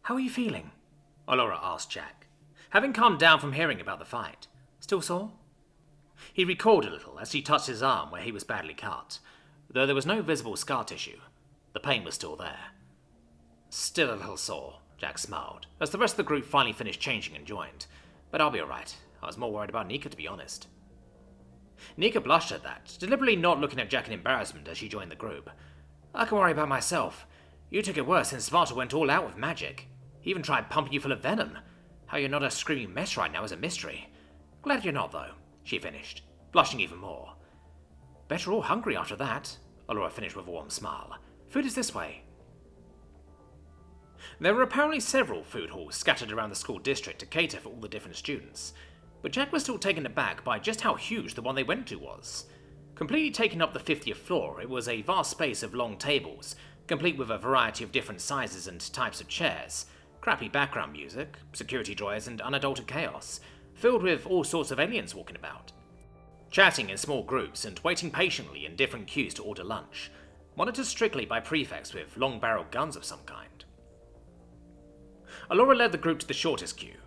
How are you feeling? Allura asked Jack, having calmed down from hearing about the fight. Still sore? He recoiled a little as she touched his arm where he was badly cut, though there was no visible scar tissue. The pain was still there. Still a little sore, Jack smiled, as the rest of the group finally finished changing and joined. But I'll be alright. I was more worried about Nika, to be honest. Nika blushed at that, deliberately not looking at Jack in embarrassment as she joined the group. I can worry about myself. You took it worse since Sparta went all out with magic. He even tried pumping you full of venom. How you're not a screaming mess right now is a mystery. Glad you're not, though, she finished, blushing even more. Better all hungry after that, Allura finished with a warm smile. Food is this way. There were apparently several food halls scattered around the school district to cater for all the different students, but Jack was still taken aback by just how huge the one they went to was. Completely taking up the 50th floor, it was a vast space of long tables, complete with a variety of different sizes and types of chairs, crappy background music, security droids, and unadulterated chaos, filled with all sorts of aliens walking about. Chatting in small groups and waiting patiently in different queues to order lunch, monitored strictly by prefects with long-barreled guns of some kind. Allura led the group to the shortest queue.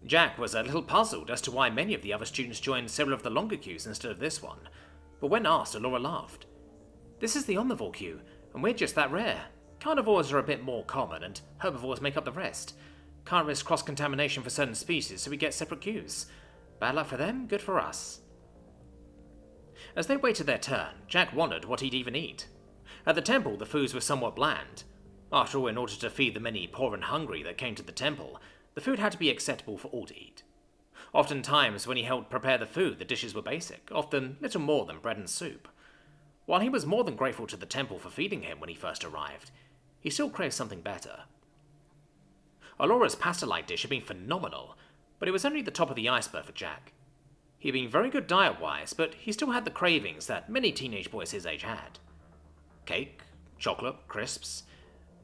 Jack was a little puzzled as to why many of the other students joined several of the longer queues instead of this one, but when asked, Allura laughed. This is the omnivore queue, and we're just that rare. Carnivores are a bit more common, and herbivores make up the rest. Can't risk cross-contamination for certain species, so we get separate queues. Bad luck for them, good for us. As they waited their turn, Jack wondered what he'd even eat. At the temple, the foods were somewhat bland. After all, in order to feed the many poor and hungry that came to the temple, the food had to be acceptable for all to eat. Oftentimes, when he helped prepare the food, the dishes were basic, often little more than bread and soup. While he was more than grateful to the temple for feeding him when he first arrived, he still craved something better. Allura's pasta-like dish had been phenomenal, but it was only the top of the iceberg for Jack. He had been very good diet-wise, but he still had the cravings that many teenage boys his age had. Cake, chocolate, crisps.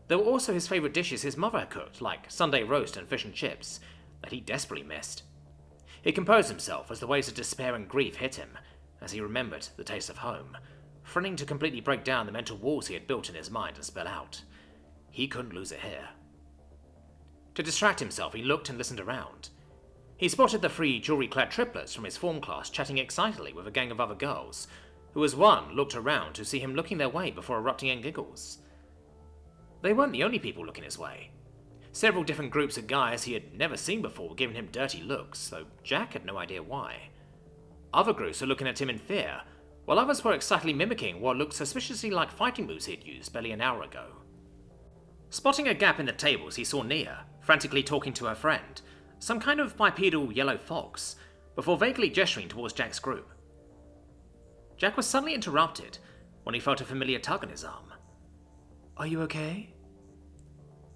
There were also his favourite dishes his mother had cooked, like Sunday roast and fish and chips, that he desperately missed. He composed himself as the waves of despair and grief hit him, as he remembered the taste of home, fretting to completely break down the mental walls he had built in his mind and spell out. He couldn't lose it here. To distract himself, he looked and listened around. He spotted the three jewelry-clad triplets from his form class chatting excitedly with a gang of other girls, who as one looked around to see him looking their way before erupting in giggles. They weren't the only people looking his way. Several different groups of guys he had never seen before were giving him dirty looks, though Jack had no idea why. Other groups were looking at him in fear, while others were excitedly mimicking what looked suspiciously like fighting moves he had used barely an hour ago. Spotting a gap in the tables, he saw Nia, frantically talking to her friend, some kind of bipedal yellow fox, before vaguely gesturing towards Jack's group. Jack was suddenly interrupted when he felt a familiar tug on his arm. Are you okay?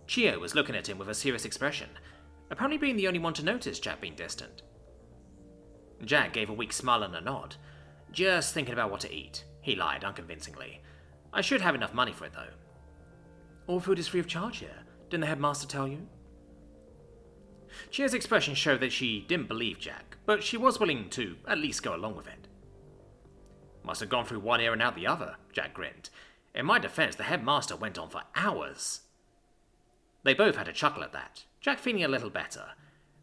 Chio was looking at him with a serious expression, apparently being the only one to notice Jack being distant. Jack gave a weak smile and a nod. Just thinking about what to eat, he lied unconvincingly. I should have enough money for it, though. All food is free of charge here. Didn't the headmaster tell you? Chio's expression showed that she didn't believe Jack, but she was willing to at least go along with it. Must have gone through one ear and out the other, Jack grinned. In my defense, the headmaster went on for hours. They both had a chuckle at that, Jack feeling a little better.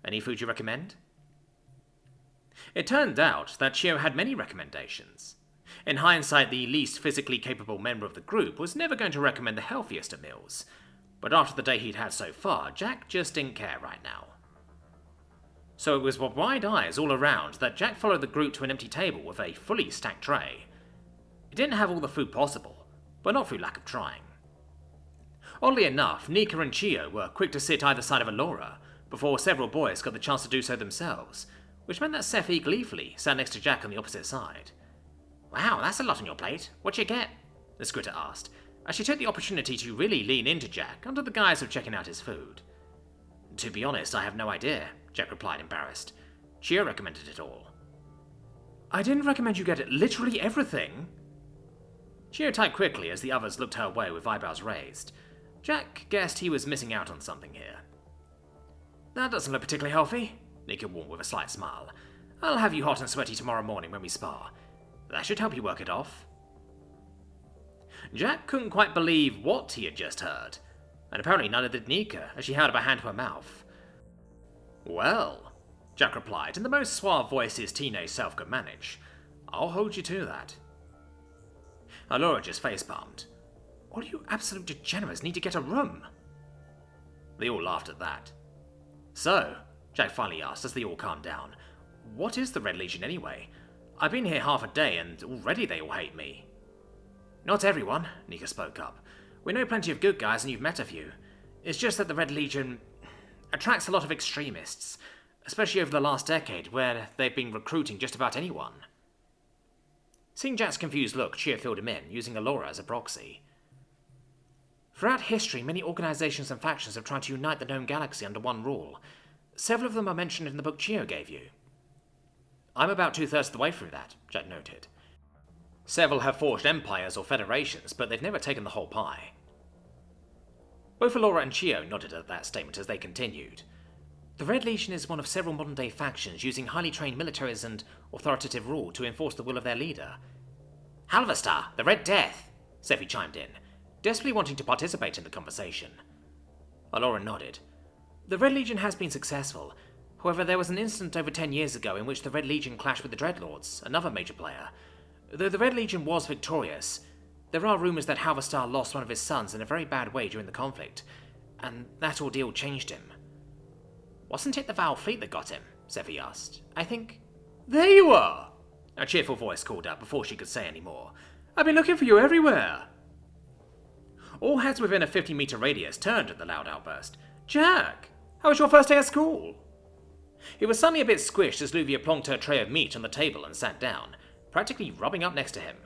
Any food you recommend? It turned out that Chio had many recommendations. In hindsight, the least physically capable member of the group was never going to recommend the healthiest of meals, but after the day he'd had so far, Jack just didn't care right now. So it was with wide eyes all around that Jack followed the group to an empty table with a fully stacked tray. It didn't have all the food possible, but not through lack of trying. Oddly enough, Nika and Chio were quick to sit either side of Allura, before several boys got the chance to do so themselves, which meant that Sephi gleefully sat next to Jack on the opposite side. Wow, that's a lot on your plate. What'd you get? The squitter asked, as she took the opportunity to really lean into Jack under the guise of checking out his food. To be honest, I have no idea, Jack replied, embarrassed. Chio recommended it all. I didn't recommend you get literally everything. Chio typed quickly as the others looked her way with eyebrows raised. Jack guessed he was missing out on something here. That doesn't look particularly healthy, Nika warned with a slight smile. I'll have you hot and sweaty tomorrow morning when we spar. That should help you work it off. Jack couldn't quite believe what he had just heard. and apparently neither did Nika, as she held up a hand to her mouth. "Well," Jack replied in the most suave voice his teenage self could manage, "I'll hold you to that." Allura just face-palmed. "All you absolute degenerates need to get a room." They all laughed at that. "So," Jack finally asked as they all calmed down, "what is the Red Legion anyway? I've been here half a day and already they all hate me." "Not everyone," Nika spoke up. "We know plenty of good guys and you've met a few. It's just that the Red Legion attracts a lot of extremists, especially over the last decade, where they've been recruiting just about anyone." Seeing Jack's confused look, Chia filled him in, using Allura as a proxy. "Throughout history, many organizations and factions have tried to unite the known galaxy under one rule. Several of them are mentioned in the book Chio gave you." "I'm about 2/3 of the way through that," Jack noted. "Several have forged empires or federations, but they've never taken the whole pie." Both Allura and Chio nodded at that statement as they continued. "The Red Legion is one of several modern-day factions using highly trained militaries and authoritative rule to enforce the will of their leader." "Halverstar, the Red Death," Sephi chimed in, desperately wanting to participate in the conversation. Allura nodded. "The Red Legion has been successful. However, there was an incident over 10 years ago in which the Red Legion clashed with the Dreadlords, another major player. Though the Red Legion was victorious, there are rumors that Halverstar lost one of his sons in a very bad way during the conflict, and that ordeal changed him." "Wasn't it the Val fleet that got him?" Sephi asked. "I think—" "There you are!" a cheerful voice called out before she could say any more. "I've been looking for you everywhere." All heads within a 50-meter radius turned at the loud outburst. "Jack, how was your first day at school?" He was suddenly a bit squished as Luvia plonked her tray of meat on the table and sat down, practically rubbing up next to him.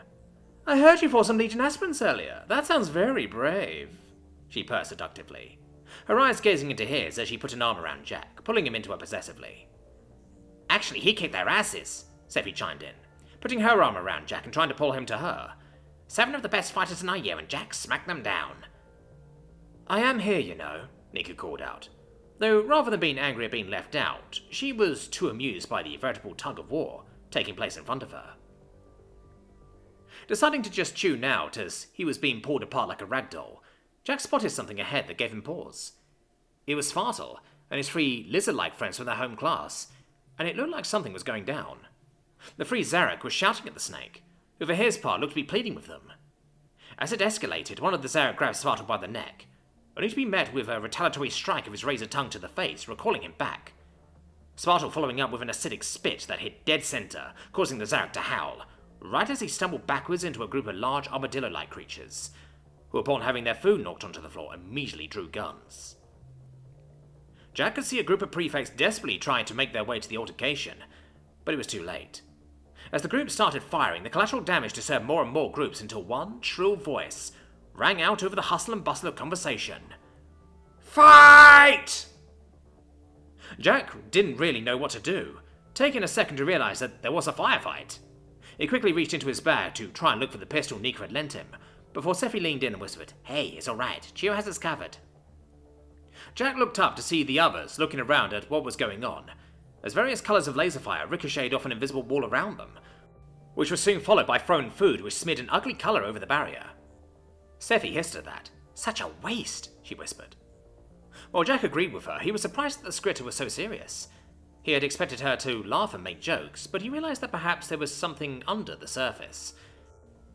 "I heard you fought some Legion aspirants earlier. That sounds very brave," she purred seductively, her eyes gazing into his as she put an arm around Jack, pulling him into her possessively. "Actually, he kicked their asses," Sephi chimed in, putting her arm around Jack and trying to pull him to her. 7 of the best fighters in our year, and Jack smacked them down." "I am here, you know," Nika called out. Though rather than being angry at being left out, she was too amused by the veritable tug-of-war taking place in front of her. Deciding to just tune out as he was being pulled apart like a rag doll, Jack spotted something ahead that gave him pause. It was Svartal and his 3 lizard-like friends from their home class, and it looked like something was going down. The 3 Zarek was shouting at the snake, who for his part looked to be pleading with them. As it escalated, one of the Zarek grabbed Svartal by the neck, only to be met with a retaliatory strike of his razor tongue to the face, recoiling him back. Svartal following up with an acidic spit that hit dead center, causing the Zarek to howl, right as he stumbled backwards into a group of large armadillo-like creatures, who upon having their food knocked onto the floor immediately drew guns. Jack could see a group of prefects desperately trying to make their way to the altercation, but it was too late. As the group started firing, the collateral damage disturbed more and more groups until one shrill voice rang out over the hustle and bustle of conversation. "Fight!" Jack didn't really know what to do, taking a second to realize that there was a firefight. He quickly reached into his bag to try and look for the pistol Nika had lent him, before Sephi leaned in and whispered, "Hey, it's alright, Chio has us covered." Jack looked up to see the others looking around at what was going on, as various colours of laser fire ricocheted off an invisible wall around them, which was soon followed by thrown food which smeared an ugly colour over the barrier. Sephi hissed at that. "Such a waste," she whispered. While Jack agreed with her, he was surprised that the scritter was so serious. He had expected her to laugh and make jokes, but he realised that perhaps there was something under the surface.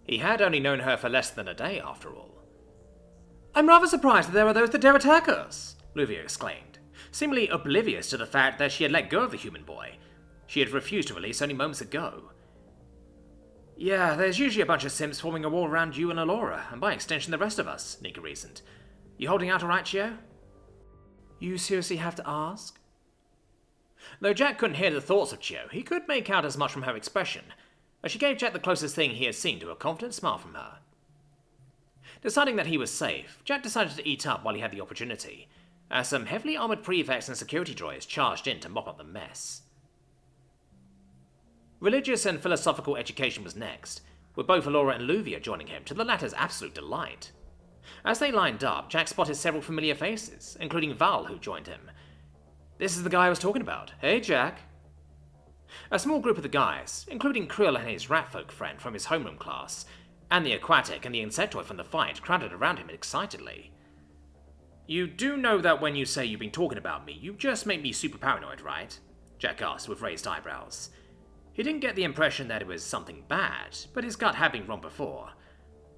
He had only known her for less than a day, after all. "I'm rather surprised that there are those that dare attack us," Luvia exclaimed, seemingly oblivious to the fact that she had let go of the human boy she had refused to release only moments ago. "Yeah, there's usually a bunch of simps forming a wall around you and Allura, and by extension the rest of us," Nika reasoned. "You holding out alright, Chio?" "You seriously have to ask?" Though Jack couldn't hear the thoughts of Chio, he could make out as much from her expression, as she gave Jack the closest thing he had seen to a confident smile from her. Deciding that he was safe, Jack decided to eat up while he had the opportunity, as some heavily armoured prefects and security droids charged in to mop up the mess. Religious and philosophical education was next, with both Allura and Luvia joining him to the latter's absolute delight. As they lined up, Jack spotted several familiar faces, including Val, who joined him. "This is the guy I was talking about. Hey, Jack." A small group of the guys, including Krill and his ratfolk friend from his homeroom class, and the aquatic and the insectoid from the fight, crowded around him excitedly. You do know that when you say you've been talking about me, you just make me super paranoid, right? Jack asked with raised eyebrows. He didn't get the impression that it was something bad, but his gut had been wrong before.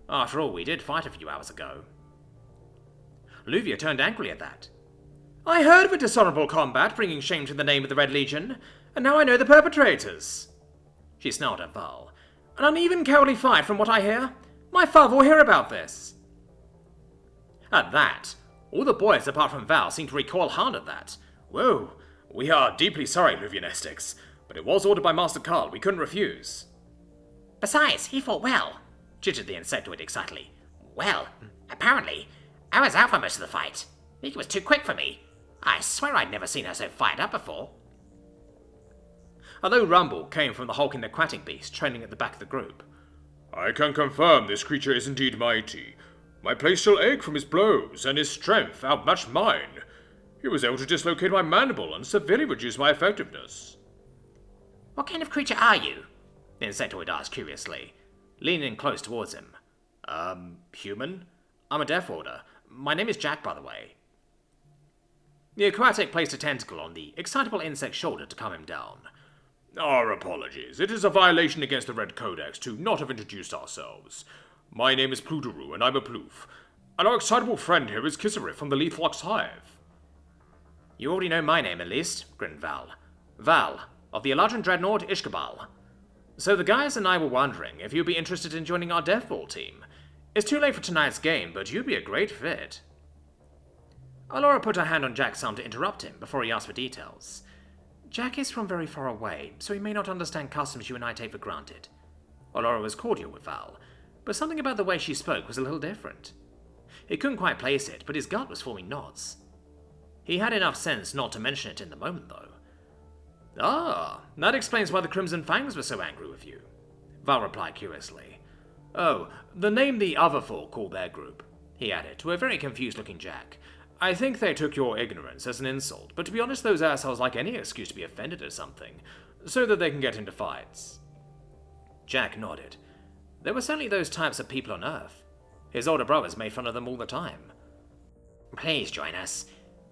After all, we did fight a few hours ago. Luvia turned angrily at that. I heard of a dishonorable combat bringing shame to the name of the Red Legion, and now I know the perpetrators. She snarled at Val. An uneven, cowardly fight from what I hear. My father will hear about this. At that, all the boys apart from Val seemed to recoil hard at that. Whoa, we are deeply sorry, Luvianistics, but it was ordered by Master Carl. We couldn't refuse. Besides, he fought well, chittered the insectoid excitedly. Well, apparently, I was out for most of the fight. Micah was too quick for me. I swear I'd never seen her so fired up before. A low rumble came from the hulking aquatic beast trailing at the back of the group. I can confirm this creature is indeed mighty. My place shall ache from his blows, and his strength outmatched mine. He was able to dislocate my mandible and severely reduce my effectiveness. What kind of creature are you? The insectoid asked curiously, leaning close towards him. Human? I'm a Death Warder. My name is Jack, by the way. The aquatic placed a tentacle on the excitable insect's shoulder to calm him down. Our apologies. It is a violation against the Red Codex to not have introduced ourselves. My name is Plutaroo, and I'm a Ploof. And our excitable friend here is Kisserith from the Leaflox Hive. You already know my name, at least, grinned Val. Val, of the Eladrin Dreadnought Ishkabal. So the guys and I were wondering if you'd be interested in joining our Deathball team. It's too late for tonight's game, but you'd be a great fit. Alora put her hand on Jack's arm to interrupt him before he asked for details. Jack is from very far away, so he may not understand customs you and I take for granted. Alora was cordial with Val, but something about the way she spoke was a little different. He couldn't quite place it, but his gut was forming knots. He had enough sense not to mention it in the moment, though. Ah, that explains why the Crimson Fangs were so angry with you, Val replied curiously. Oh, the name the other four call their group, he added to a very confused-looking Jack. I think they took your ignorance as an insult, but to be honest, those assholes like any excuse to be offended at something, so that they can get into fights. Jack nodded. There were certainly those types of people on Earth. His older brothers made fun of them all the time. Please join us.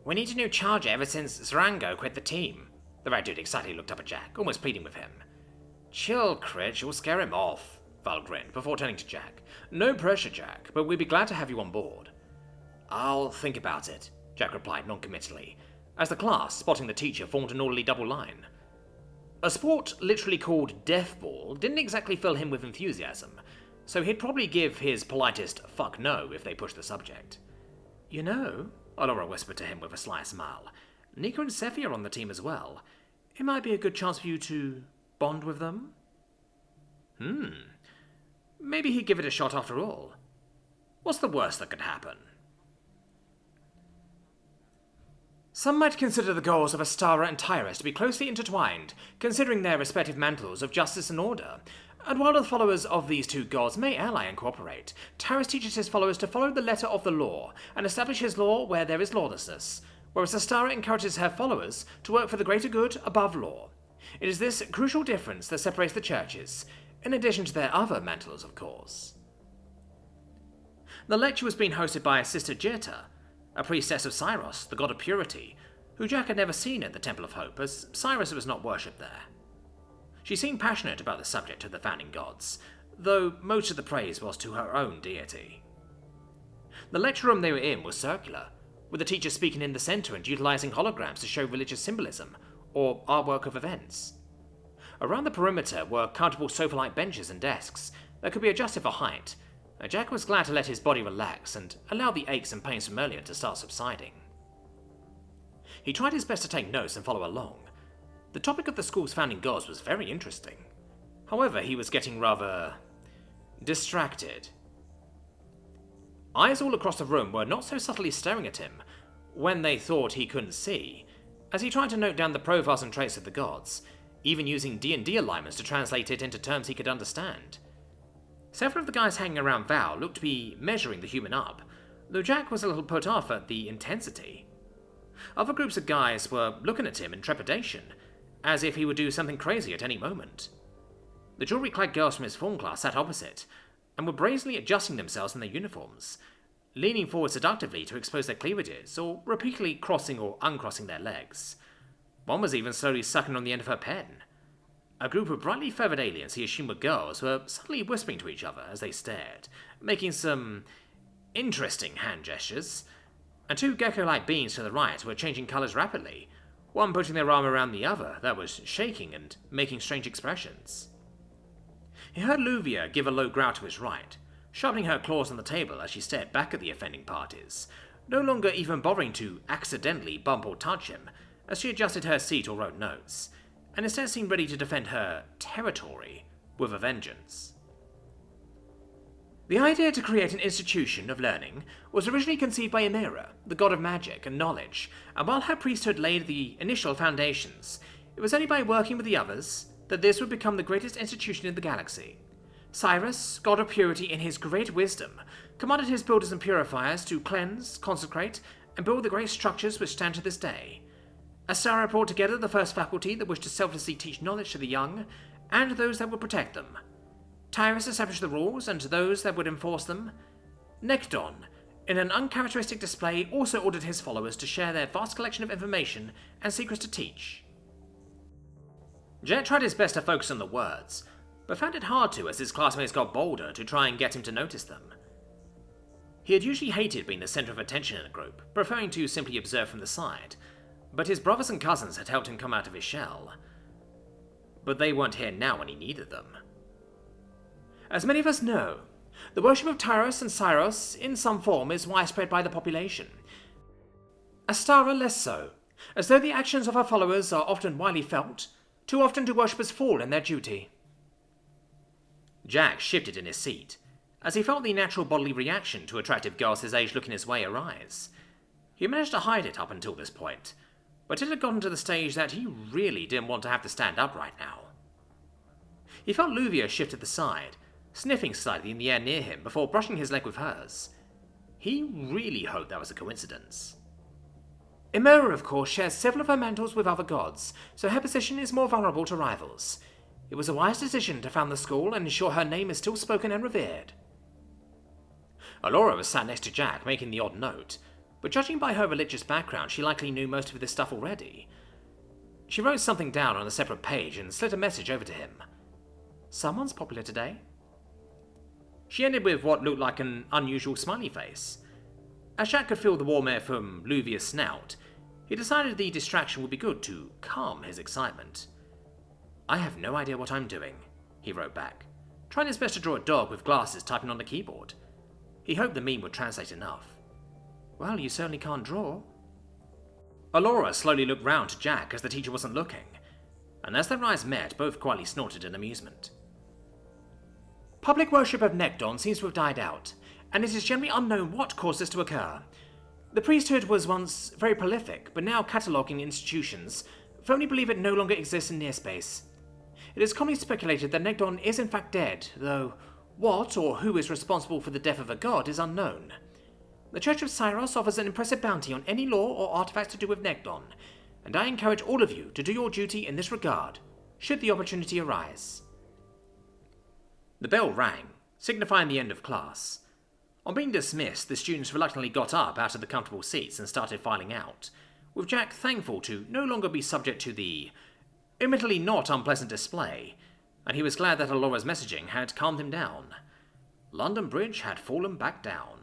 We need a new charger ever since Zarango quit the team. The red dude excitedly looked up at Jack, almost pleading with him. Chill, Critch, you'll scare him off, Val grinned before turning to Jack. No pressure, Jack, but we'd be glad to have you on board. I'll think about it, Jack replied noncommittally, as the class, spotting the teacher, formed an orderly double line. A sport literally called Deathball didn't exactly fill him with enthusiasm, so he'd probably give his politest fuck no if they pushed the subject. You know, Alora whispered to him with a sly smile, Nika and Sephi are on the team as well. It might be a good chance for you to bond with them? Maybe he'd give it a shot after all. What's the worst that could happen? Some might consider the goals of Astara and Tyrus to be closely intertwined, considering their respective mantles of justice and order. And while the followers of these two gods may ally and cooperate, Tyrus teaches his followers to follow the letter of the law and establish his law where there is lawlessness, whereas Astara encourages her followers to work for the greater good above law. It is this crucial difference that separates the churches, in addition to their other mantles, of course. The lecture was being hosted by Sister Jirta, a priestess of Cyrus, the god of purity, who Jack had never seen at the Temple of Hope, as Cyrus was not worshipped there. She seemed passionate about the subject of the founding gods, though most of the praise was to her own deity. The lecture room they were in was circular, with the teacher speaking in the center and utilizing holograms to show religious symbolism, or artwork of events. Around the perimeter were comfortable sofa-like benches and desks that could be adjusted for height, and Jack was glad to let his body relax and allow the aches and pains from earlier to start subsiding. He tried his best to take notes and follow along. The topic of the school's founding gods was very interesting. However, he was getting rather distracted. Eyes all across the room were not so subtly staring at him when they thought he couldn't see, as he tried to note down the profiles and traits of the gods, even using D&D alignments to translate it into terms he could understand. Several of the guys hanging around Val looked to be measuring the human up, though Jack was a little put off at the intensity. Other groups of guys were looking at him in trepidation, as if he would do something crazy at any moment. The jewelry-clad girls from his form class sat opposite, and were brazenly adjusting themselves in their uniforms, leaning forward seductively to expose their cleavages, or repeatedly crossing or uncrossing their legs. One was even slowly sucking on the end of her pen. A group of brightly feathered aliens he assumed were girls were suddenly whispering to each other as they stared, making some interesting hand gestures, and two gecko-like beings to the right were changing colours rapidly, one putting their arm around the other that was shaking and making strange expressions. He heard Luvia give a low growl to his right, sharpening her claws on the table as she stared back at the offending parties, no longer even bothering to accidentally bump or touch him as she adjusted her seat or wrote notes, and instead seemed ready to defend her territory with a vengeance. The idea to create an institution of learning was originally conceived by Emira, the god of magic and knowledge, and while her priesthood laid the initial foundations, it was only by working with the others that this would become the greatest institution in the galaxy. Cyrus, god of purity in his great wisdom, commanded his builders and purifiers to cleanse, consecrate, and build the great structures which stand to this day. Astara brought together the first faculty that wished to selflessly teach knowledge to the young, and those that would protect them. Tyrus established the rules, and those that would enforce them. Nekton, in an uncharacteristic display, also ordered his followers to share their vast collection of information and secrets to teach. Jet tried his best to focus on the words, but found it hard to as his classmates got bolder to try and get him to notice them. He had usually hated being the centre of attention in a group, preferring to simply observe from the side, but his brothers and cousins had helped him come out of his shell. But they weren't here now when he needed them. As many of us know, the worship of Tyrus and Cyrus in some form is widespread by the population. Astara less so, as though the actions of her followers are often widely felt, too often do worshippers fall in their duty. Jack shifted in his seat, as he felt the natural bodily reaction to attractive girls his age looking his way arise. He managed to hide it up until this point, but it had gotten to the stage that he really didn't want to have to stand up right now. He felt Luvia shift to the side, sniffing slightly in the air near him before brushing his leg with hers. He really hoped that was a coincidence. Emira, of course, shares several of her mantles with other gods, so her position is more vulnerable to rivals. It was a wise decision to found the school and ensure her name is still spoken and revered. Alora was sat next to Jack, making the odd note, but judging by her religious background, she likely knew most of this stuff already. She wrote something down on a separate page and slid a message over to him. Someone's popular today. She ended with what looked like an unusual smiley face. As Jack could feel the warm air from Luvia's snout, he decided the distraction would be good to calm his excitement. I have no idea what I'm doing, he wrote back, trying his best to draw a dog with glasses typing on the keyboard. He hoped the meme would translate enough. Well, you certainly can't draw. Alora slowly looked round to Jack as the teacher wasn't looking, and as their eyes met, both quietly snorted in amusement. Public worship of Nekton seems to have died out, and it is generally unknown what caused this to occur. The priesthood was once very prolific, but now cataloguing institutions firmly believe it no longer exists in near space. It is commonly speculated that Nekton is in fact dead, though what or who is responsible for the death of a god is unknown. The Church of Cyrus offers an impressive bounty on any law or artifacts to do with Nekton, and I encourage all of you to do your duty in this regard, should the opportunity arise. The bell rang, signifying the end of class. On being dismissed, the students reluctantly got up out of the comfortable seats and started filing out, with Jack thankful to no longer be subject to the admittedly not unpleasant display, and he was glad that Alora's messaging had calmed him down. London Bridge had fallen back down.